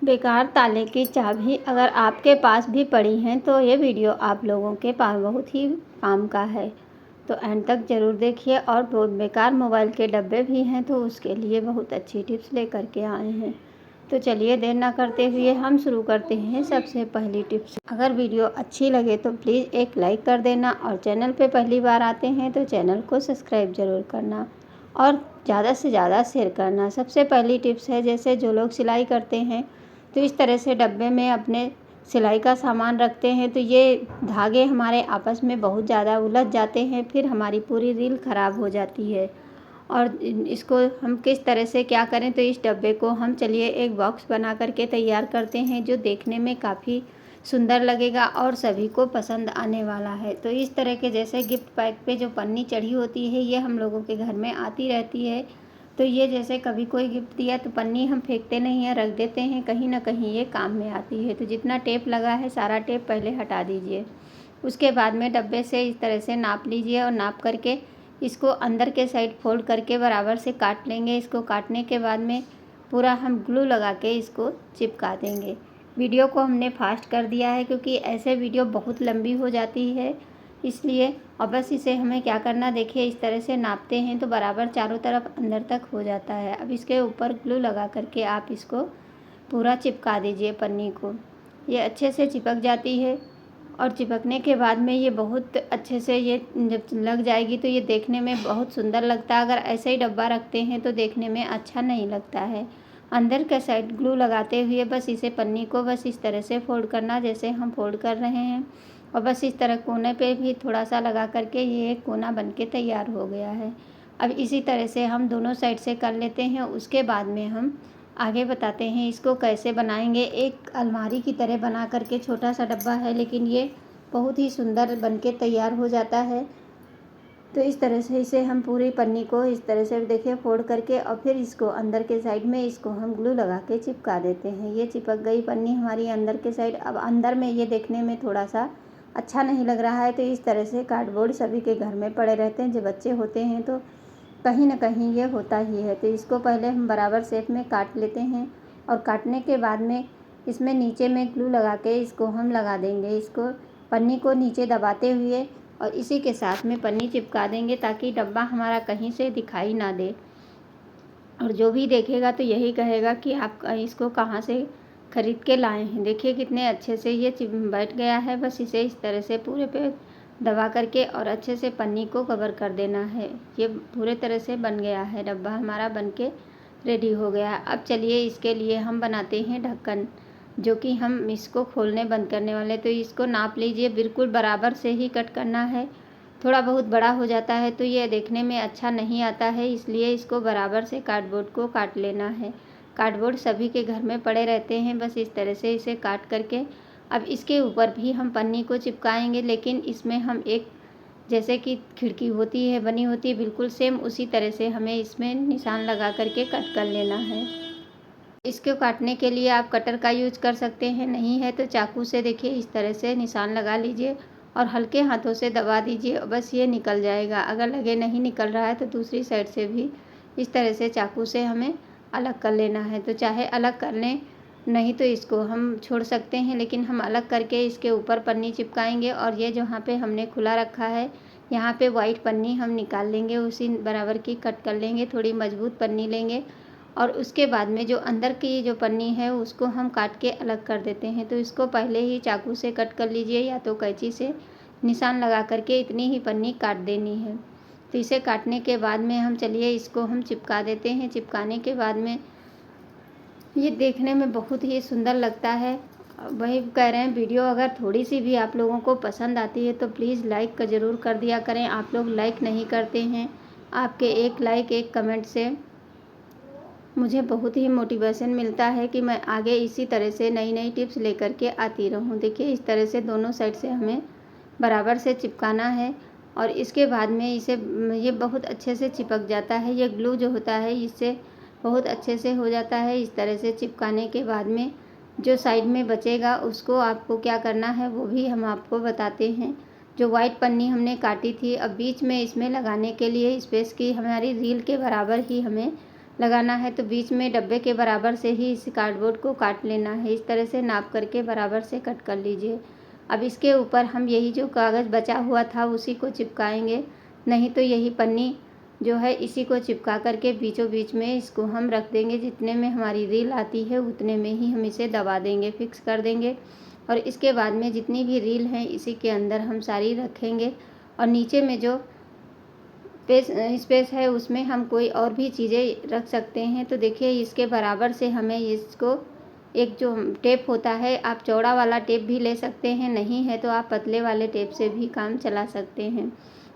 बेकार ताले की चाबी अगर आपके पास भी पड़ी हैं तो ये वीडियो आप लोगों के पास बहुत ही काम का है, तो एंड तक ज़रूर देखिए। और बहुत बेकार मोबाइल के डब्बे भी हैं तो उसके लिए बहुत अच्छी टिप्स लेकर के आए हैं। तो चलिए देर ना करते हुए हम शुरू करते हैं। सबसे पहली टिप्स, अगर वीडियो अच्छी लगे तो प्लीज़ एक लाइक कर देना और चैनल पे पहली बार आते हैं तो चैनल को सब्सक्राइब ज़रूर करना और ज़्यादा से ज़्यादा शेयर करना। सबसे पहली टिप्स है, जैसे जो लोग सिलाई करते हैं तो इस तरह से डब्बे में अपने सिलाई का सामान रखते हैं तो ये धागे हमारे आपस में बहुत ज़्यादा उलझ जाते हैं, फिर हमारी पूरी रील ख़राब हो जाती है। और इसको हम किस तरह से क्या करें, तो इस डब्बे को हम चलिए एक बॉक्स बना करके तैयार करते हैं जो देखने में काफ़ी सुंदर लगेगा और सभी को पसंद आने वाला है। तो इस तरह के जैसे गिफ्ट पैक पे जो पन्नी चढ़ी होती है ये हम लोगों के घर में आती रहती है। तो ये जैसे कभी कोई गिफ्ट दिया तो पन्नी हम फेंकते नहीं हैं, रख देते हैं, कहीं ना कहीं ये काम में आती है। तो जितना टेप लगा है सारा टेप पहले हटा दीजिए। उसके बाद में डब्बे से इस तरह से नाप लीजिए और नाप करके इसको अंदर के साइड फोल्ड करके बराबर से काट लेंगे। इसको काटने के बाद में पूरा हम ग्लू लगा के इसको चिपका देंगे। वीडियो को हमने फास्ट कर दिया है क्योंकि ऐसे वीडियो बहुत लंबी हो जाती है, इसलिए। और बस इसे हमें क्या करना, देखिए इस तरह से नापते हैं तो बराबर चारों तरफ अंदर तक हो जाता है। अब इसके ऊपर ग्लू लगा करके आप इसको पूरा चिपका दीजिए पन्नी को। ये अच्छे से चिपक जाती है और चिपकने के बाद में ये बहुत अच्छे से ये जब लग जाएगी तो ये देखने में बहुत सुंदर लगता है। अगर ऐसे ही डब्बा रखते हैं तो देखने में अच्छा नहीं लगता है। अंदर के साइड ग्लू लगाते हुए बस इसे पन्नी को बस इस तरह से फोल्ड करना जैसे हम फोल्ड कर रहे हैं, और बस इस तरह कोने पे भी थोड़ा सा लगा करके ये एक कोना बन के तैयार हो गया है। अब इसी तरह से हम दोनों साइड से कर लेते हैं। उसके बाद में हम आगे बताते हैं इसको कैसे बनाएंगे। एक अलमारी की तरह बना करके छोटा सा डब्बा है, लेकिन ये बहुत ही सुंदर बन के तैयार हो जाता है। तो इस तरह से इसे हम पूरी पन्नी को इस तरह से देखिए फोल्ड करके और फिर इसको अंदर के साइड में इसको हम ग्लू लगा के चिपका देते हैं। ये चिपक गई पन्नी हमारी अंदर के साइड। अब अंदर में ये देखने में थोड़ा सा अच्छा नहीं लग रहा है, तो इस तरह से कार्डबोर्ड सभी के घर में पड़े रहते हैं। जब बच्चे होते हैं तो कहीं ना कहीं ये होता ही है। तो इसको पहले हम बराबर शेप में काट लेते हैं और काटने के बाद में इसमें नीचे में ग्लू लगा के इसको हम लगा देंगे। इसको पन्नी को नीचे दबाते हुए और इसी के साथ में पन्नी चिपका देंगे ताकि डब्बा हमारा कहीं से दिखाई ना दे। और जो भी देखेगा तो यही कहेगा कि आप इसको कहाँ से ख़रीद के लाए हैं। देखिए कितने अच्छे से ये बैठ गया है। बस इसे इस तरह से पूरे पे दबा करके और अच्छे से पन्नी को कवर कर देना है। ये पूरे तरह से बन गया है, डब्बा हमारा बन के रेडी हो गया। अब चलिए इसके लिए हम बनाते हैं ढक्कन, जो कि हम इसको खोलने बंद करने वाले। तो इसको नाप लीजिए, बिल्कुल बराबर से ही कट करना है। थोड़ा बहुत बड़ा हो जाता है तो ये देखने में अच्छा नहीं आता है, इसलिए इसको बराबर से कार्डबोर्ड को काट लेना है। कार्डबोर्ड सभी के घर में पड़े रहते हैं। बस इस तरह से इसे काट करके अब इसके ऊपर भी हम पन्नी को चिपकाएंगे, लेकिन इसमें हम एक जैसे कि खिड़की होती है बनी होती है बिल्कुल सेम उसी तरह से हमें इसमें निशान लगा करके कट कर लेना है। इसको काटने के लिए आप कटर का यूज कर सकते हैं, नहीं है तो चाकू से देखिए इस तरह से निशान लगा लीजिए और हल्के हाथों से दबा दीजिए और बस ये निकल जाएगा। अगर लगे नहीं निकल रहा है तो दूसरी साइड से भी इस तरह से चाकू से हमें अलग कर लेना है। तो चाहे अलग कर लें, नहीं तो इसको हम छोड़ सकते हैं, लेकिन हम अलग करके इसके ऊपर पन्नी चिपकाएंगे। और ये जहाँ पे हमने खुला रखा है यहाँ पे वाइट पन्नी हम निकाल लेंगे, उसी बराबर की कट कर लेंगे। थोड़ी मजबूत पन्नी लेंगे और उसके बाद में जो अंदर की जो पन्नी है उसको हम काट के अलग कर देते हैं। तो इसको पहले ही चाकू से कट कर लीजिए या तो कैंची से निशान लगा करके इतनी ही पन्नी काट देनी है। तो इसे काटने के बाद में हम चलिए इसको हम चिपका देते हैं। चिपकाने के बाद में ये देखने में बहुत ही सुंदर लगता है। वही कह रहे हैं, वीडियो अगर थोड़ी सी भी आप लोगों को पसंद आती है तो प्लीज़ लाइक का ज़रूर कर दिया करें। आप लोग लाइक नहीं करते हैं। आपके एक लाइक एक कमेंट से मुझे बहुत ही मोटिवेशन मिलता है कि मैं आगे इसी तरह से नई नई टिप्स लेकर के आती रहूं। देखिए इस तरह से दोनों साइड से हमें बराबर से चिपकाना है और इसके बाद में इसे ये बहुत अच्छे से चिपक जाता है। ये ग्लू जो होता है इससे बहुत अच्छे से हो जाता है। इस तरह से चिपकाने के बाद में जो साइड में बचेगा उसको आपको क्या करना है वो भी हम आपको बताते हैं। जो वाइट पन्नी हमने काटी थी, अब बीच में इसमें लगाने के लिए स्पेस की हमारी रील के बराबर ही हमें लगाना है तो बीच में डब्बे के बराबर से ही इस कार्डबोर्ड को काट लेना है। इस तरह से नाप करके बराबर से कट कर लीजिए। अब इसके ऊपर हम यही जो कागज़ बचा हुआ था उसी को चिपकाएंगे, नहीं तो यही पन्नी जो है इसी को चिपका करके बीचों बीच में इसको हम रख देंगे। जितने में हमारी रील आती है उतने में ही हम इसे दबा देंगे, फिक्स कर देंगे। और इसके बाद में जितनी भी रील हैं इसी के अंदर हम सारी रखेंगे। और नीचे में जो स्पेस है उसमें हम कोई और भी चीज़ें रख सकते हैं। तो देखिए इसके बराबर से हमें इसको एक जो टेप होता है, आप चौड़ा वाला टेप भी ले सकते हैं, नहीं है तो आप पतले वाले टेप से भी काम चला सकते हैं।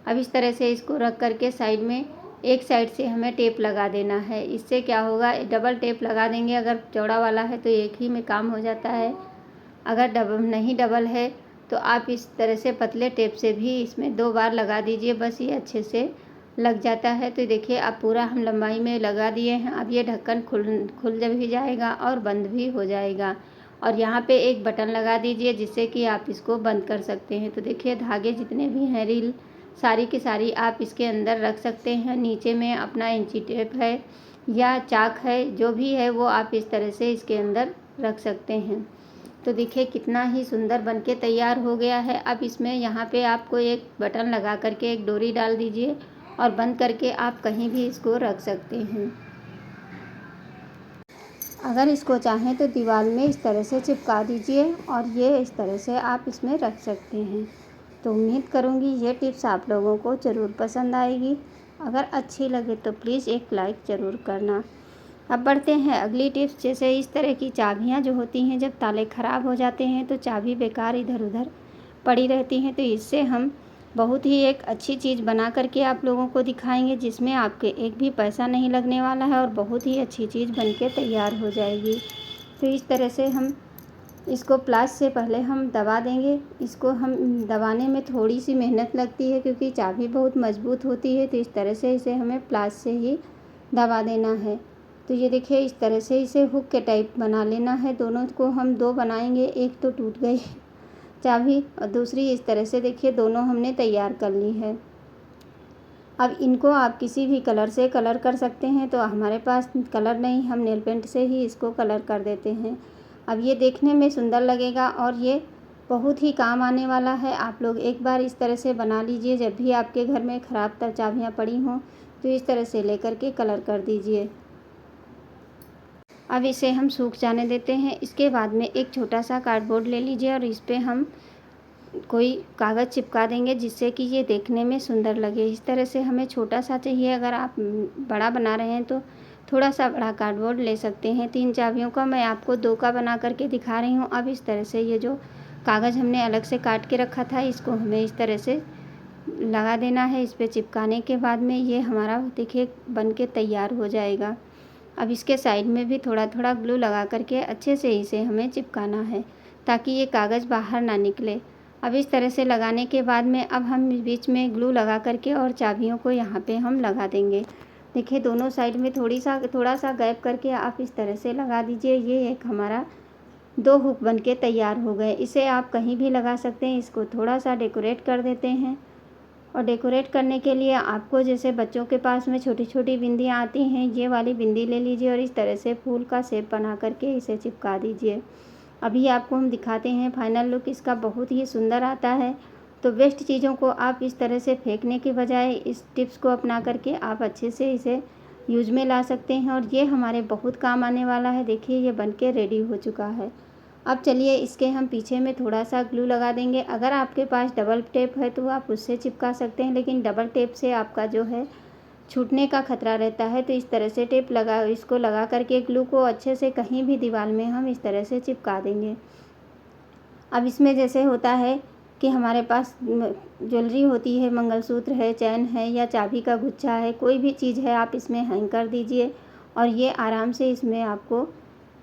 अब इस तरह से इसको रख करके साइड में एक साइड से हमें टेप लगा देना है। इससे क्या होगा, डबल टेप लगा देंगे। अगर चौड़ा वाला है तो एक ही में काम हो जाता है, अगर डबल है तो आप इस तरह से पतले टेप से भी इसमें 2 बार लगा दीजिए, बस ये अच्छे से लग जाता है। तो देखिए अब पूरा हम लंबाई में लगा दिए हैं। अब ये ढक्कन खुल जब भी जाएगा और बंद भी हो जाएगा। और यहाँ पे एक बटन लगा दीजिए जिससे कि आप इसको बंद कर सकते हैं। तो देखिए धागे जितने भी हैं रील सारी की सारी आप इसके अंदर रख सकते हैं। नीचे में अपना इंची टेप है या चाक है, जो भी है वो आप इस तरह से इसके अंदर रख सकते हैं। तो देखिए कितना ही सुंदर बनके तैयार हो गया है। अब इसमें यहाँ पे आपको एक बटन लगा करके एक डोरी डाल दीजिए और बंद करके आप कहीं भी इसको रख सकते हैं। अगर इसको चाहें तो दीवार में इस तरह से चिपका दीजिए और ये इस तरह से आप इसमें रख सकते हैं। तो उम्मीद करूँगी ये टिप्स आप लोगों को ज़रूर पसंद आएगी। अगर अच्छी लगे तो प्लीज़ एक लाइक ज़रूर करना। अब बढ़ते हैं अगली टिप्स। जैसे इस तरह की चाबियाँ जो होती हैं, जब ताले ख़राब हो जाते हैं तो चाबी बेकार इधर उधर पड़ी रहती हैं, तो इससे हम बहुत ही एक अच्छी चीज़ बना करके आप लोगों को दिखाएंगे, जिसमें आपके एक भी पैसा नहीं लगने वाला है और बहुत ही अच्छी चीज़ बनके तैयार हो जाएगी। तो इस तरह से हम इसको प्लास से पहले हम दबा देंगे। इसको हम दबाने में थोड़ी सी मेहनत लगती है क्योंकि चाबी बहुत मज़बूत होती है, तो इस तरह से इसे हमें प्लास से ही दबा देना है। तो ये देखिए इस तरह से इसे हुक के टाइप बना लेना है। दोनों को हम 2 बनाएंगे, एक तो टूट गई चाबी और दूसरी इस तरह से देखिए दोनों हमने तैयार कर ली है। अब इनको आप किसी भी कलर से कलर कर सकते हैं। तो हमारे पास कलर नहीं, हम नेल पेंट से ही इसको कलर कर देते हैं। अब ये देखने में सुंदर लगेगा और ये बहुत ही काम आने वाला है। आप लोग एक बार इस तरह से बना लीजिए। जब भी आपके घर में ख़राब चाबियाँ पड़ी हों तो इस तरह से लेकर के कलर कर दीजिए। अब इसे हम सूख जाने देते हैं। इसके बाद में एक छोटा सा कार्डबोर्ड ले लीजिए और इस पे हम कोई कागज़ चिपका देंगे जिससे कि ये देखने में सुंदर लगे। इस तरह से हमें छोटा सा चाहिए, अगर आप बड़ा बना रहे हैं तो थोड़ा सा बड़ा कार्डबोर्ड ले सकते हैं। 3 चाबियों का मैं आपको 2 का बना करके दिखा रही हूँ। अब इस तरह से ये जो कागज़ हमने अलग से काट के रखा था इसको हमें इस तरह से लगा देना है। इस पर चिपकाने के बाद में ये हमारा देखिए बन के तैयार हो जाएगा। अब इसके साइड में भी थोड़ा थोड़ा ग्लू लगा करके अच्छे से इसे हमें चिपकाना है ताकि ये कागज़ बाहर ना निकले। अब इस तरह से लगाने के बाद में अब हम बीच में ग्लू लगा करके और चाबियों को यहाँ पे हम लगा देंगे। देखिए दोनों साइड में थोड़ा सा गैप करके आप इस तरह से लगा दीजिए। ये एक हमारा 2 हुक बन के तैयार हो गए। इसे आप कहीं भी लगा सकते हैं। इसको थोड़ा सा डेकोरेट कर देते हैं और डेकोरेट करने के लिए आपको जैसे बच्चों के पास में छोटी छोटी बिंदियाँ आती हैं, ये वाली बिंदी ले लीजिए और इस तरह से फूल का शेप बना करके इसे चिपका दीजिए। अभी आपको हम दिखाते हैं फाइनल लुक इसका बहुत ही सुंदर आता है। तो वेस्ट चीज़ों को आप इस तरह से फेंकने के बजाय इस टिप्स को अपना करके आप अच्छे से इसे यूज में ला सकते हैं और ये हमारे बहुत काम आने वाला है। देखिए ये बनके रेडी हो चुका है। अब चलिए इसके हम पीछे में थोड़ा सा ग्लू लगा देंगे। अगर आपके पास डबल टेप है तो आप उससे चिपका सकते हैं, लेकिन डबल टेप से आपका जो है छूटने का खतरा रहता है। तो इस तरह से इसको लगा करके ग्लू को अच्छे से कहीं भी दीवार में हम इस तरह से चिपका देंगे। अब इसमें जैसे होता है कि हमारे पास ज्वेलरी होती है, मंगलसूत्र है, चैन है या चाबी का गुच्छा है, कोई भी चीज़ है आप इसमें हैंग कर दीजिए और ये आराम से इसमें आपको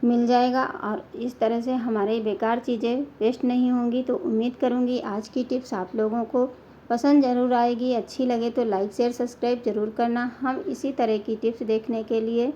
मिल जाएगा और इस तरह से हमारे बेकार चीज़ें वेस्ट नहीं होंगी। तो उम्मीद करूँगी आज की टिप्स आप लोगों को पसंद ज़रूर आएगी। अच्छी लगे तो लाइक शेयर सब्सक्राइब ज़रूर करना। हम इसी तरह की टिप्स देखने के लिए